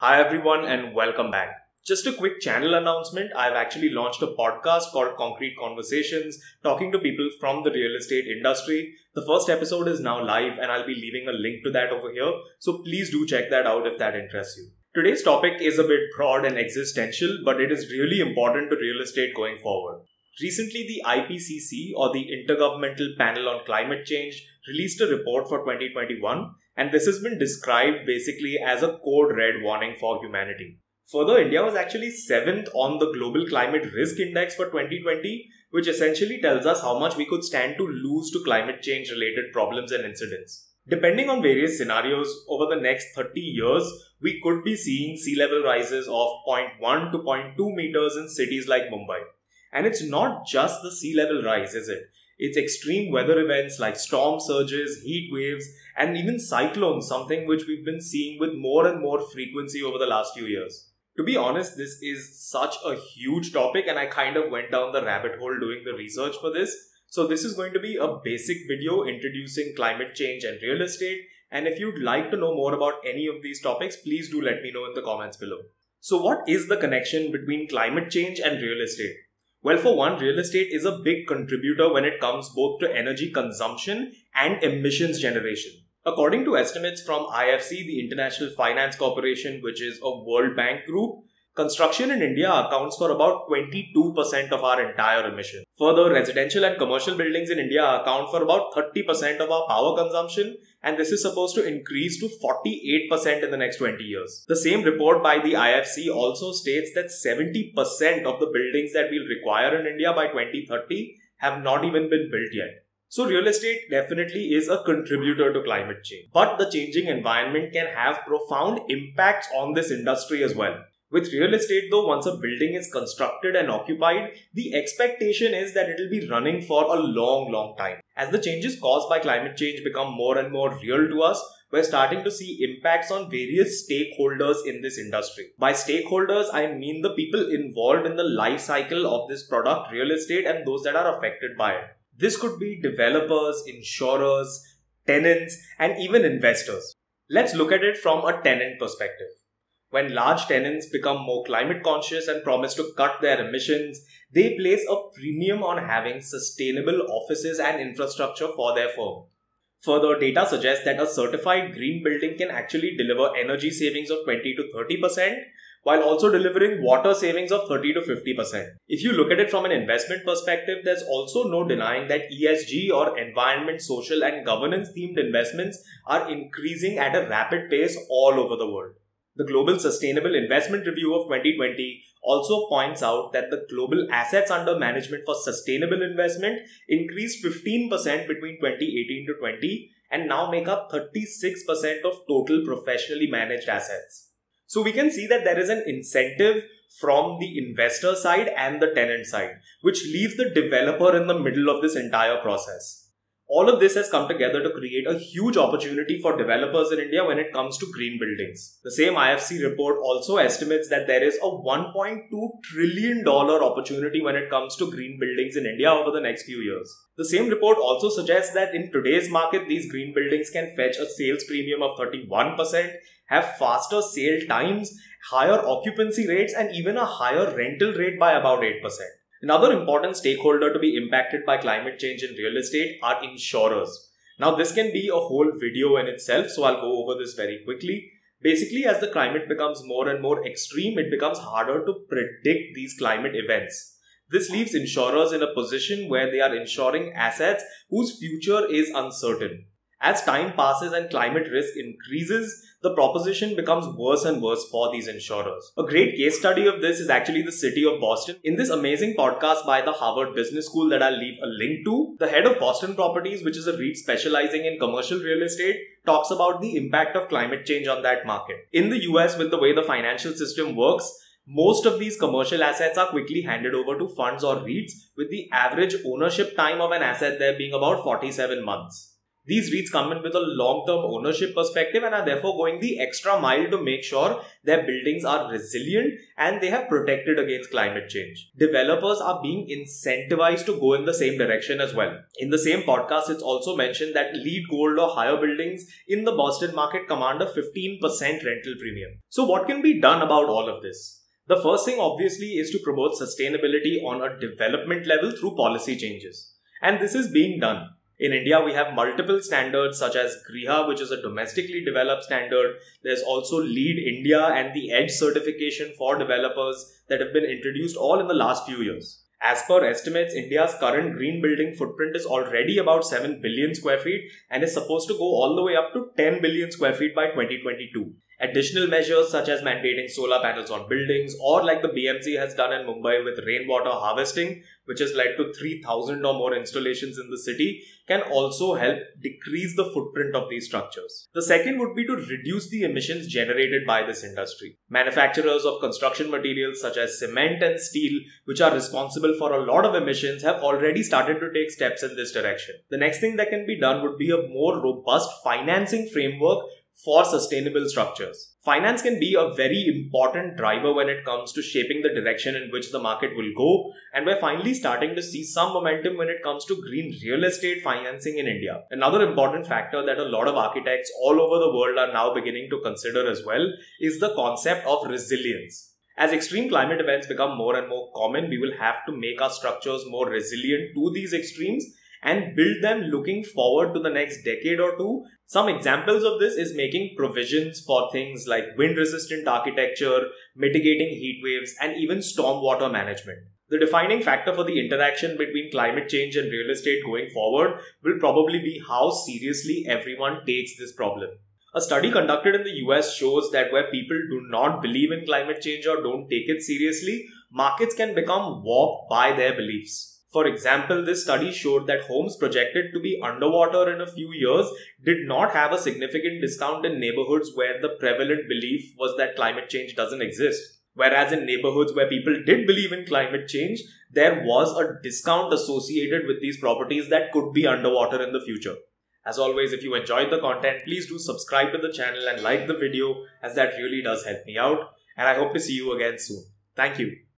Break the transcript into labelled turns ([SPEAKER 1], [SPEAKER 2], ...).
[SPEAKER 1] Hi everyone and welcome back. Just a quick channel announcement. I've actually launched a podcast called Concrete Conversations, talking to people from the real estate industry. The first episode is now live and I'll be leaving a link to that over here. So please do check that out if that interests you. Today's topic is a bit broad and existential, but it is really important to real estate going forward. Recently, the IPCC, or the Intergovernmental Panel on Climate Change, released a report for 2021, and this has been described basically as a code red warning for humanity. Further, India was actually 7th on the Global Climate Risk Index for 2020, which essentially tells us how much we could stand to lose to climate change related problems and incidents. Depending on various scenarios, over the next 30 years, we could be seeing sea level rises of 0.1 to 0.2 meters in cities like Mumbai. And it's not just the sea level rise, is it? It's extreme weather events like storm surges, heat waves, and even cyclones, something which we've been seeing with more and more frequency over the last few years. To be honest, this is such a huge topic and I kind of went down the rabbit hole doing the research for this. So this is going to be a basic video introducing climate change and real estate. And if you'd like to know more about any of these topics, please do let me know in the comments below. So what is the connection between climate change and real estate? Well, for one, real estate is a big contributor when it comes both to energy consumption and emissions generation. According to estimates from IFC, the International Finance Corporation, which is a World Bank group, construction in India accounts for about 22% of our entire emissions. Further, residential and commercial buildings in India account for about 30% of our power consumption, and this is supposed to increase to 48% in the next 20 years. The same report by the IFC also states that 70% of the buildings that we'll require in India by 2030 have not even been built yet. So real estate definitely is a contributor to climate change. But the changing environment can have profound impacts on this industry as well. With real estate though, once a building is constructed and occupied, the expectation is that it will be running for a long time. As the changes caused by climate change become more and more real to us, we're starting to see impacts on various stakeholders in this industry. By stakeholders, I mean the people involved in the life cycle of this product, real estate, and those that are affected by it. This could be developers, insurers, tenants, and even investors. Let's look at it from a tenant perspective. When large tenants become more climate conscious and promise to cut their emissions, they place a premium on having sustainable offices and infrastructure for their firm. Further, data suggests that a certified green building can actually deliver energy savings of 20 to 30%, while also delivering water savings of 30 to 50%. If you look at it from an investment perspective, there's also no denying that ESG or environment, social and governance themed investments are increasing at a rapid pace all over the world. The Global Sustainable Investment Review of 2020 also points out that the global assets under management for sustainable investment increased 15% between 2018 to 20 and now make up 36% of total professionally managed assets. So we can see that there is an incentive from the investor side and the tenant side, which leaves the developer in the middle of this entire process. All of this has come together to create a huge opportunity for developers in India when it comes to green buildings. The same IFC report also estimates that there is a $1.2 trillion opportunity when it comes to green buildings in India over the next few years. The same report also suggests that in today's market, these green buildings can fetch a sales premium of 31%, have faster sale times, higher occupancy rates, and even a higher rental rate by about 8%. Another important stakeholder to be impacted by climate change in real estate are insurers. Now this can be a whole video in itself, so I'll go over this very quickly. Basically, as the climate becomes more and more extreme, it becomes harder to predict these climate events. This leaves insurers in a position where they are insuring assets whose future is uncertain. As time passes and climate risk increases, the proposition becomes worse and worse for these insurers. A great case study of this is actually the city of Boston. In this amazing podcast by the Harvard Business School that I'll leave a link to, the head of Boston Properties, which is a REIT specializing in commercial real estate, talks about the impact of climate change on that market. In the US, with the way the financial system works, most of these commercial assets are quickly handed over to funds or REITs, with the average ownership time of an asset there being about 47 months. These REITs come in with a long-term ownership perspective and are therefore going the extra mile to make sure their buildings are resilient and they have protected against climate change. Developers are being incentivized to go in the same direction as well. In the same podcast, it's also mentioned that LEED Gold or higher buildings in the Boston market command a 15% rental premium. So what can be done about all of this? The first thing obviously is to promote sustainability on a development level through policy changes. And this is being done. In India, we have multiple standards such as GRIHA, which is a domestically developed standard. There's also LEED India and the EDGE certification for developers that have been introduced all in the last few years. As per estimates, India's current green building footprint is already about 7 billion square feet and is supposed to go all the way up to 10 billion square feet by 2022. Additional measures such as mandating solar panels on buildings or like the BMC has done in Mumbai with rainwater harvesting, which has led to 3,000 or more installations in the city, can also help decrease the footprint of these structures. The second would be to reduce the emissions generated by this industry. Manufacturers of construction materials such as cement and steel, which are responsible for a lot of emissions, have already started to take steps in this direction. The next thing that can be done would be a more robust financing framework for sustainable structures. Finance can be a very important driver when it comes to shaping the direction in which the market will go, and we're finally starting to see some momentum when it comes to green real estate financing in India. Another important factor that a lot of architects all over the world are now beginning to consider as well is the concept of resilience. As extreme climate events become more and more common, we will have to make our structures more resilient to these extremes and build them looking forward to the next decade or two. Some examples of this is making provisions for things like wind-resistant architecture, mitigating heat waves, and even stormwater management. The defining factor for the interaction between climate change and real estate going forward will probably be how seriously everyone takes this problem. A study conducted in the US shows that where people do not believe in climate change or don't take it seriously, markets can become warped by their beliefs. For example, this study showed that homes projected to be underwater in a few years did not have a significant discount in neighborhoods where the prevalent belief was that climate change doesn't exist. Whereas in neighborhoods where people did believe in climate change, there was a discount associated with these properties that could be underwater in the future. As always, if you enjoyed the content, please do subscribe to the channel and like the video, as that really does help me out. And I hope to see you again soon. Thank you.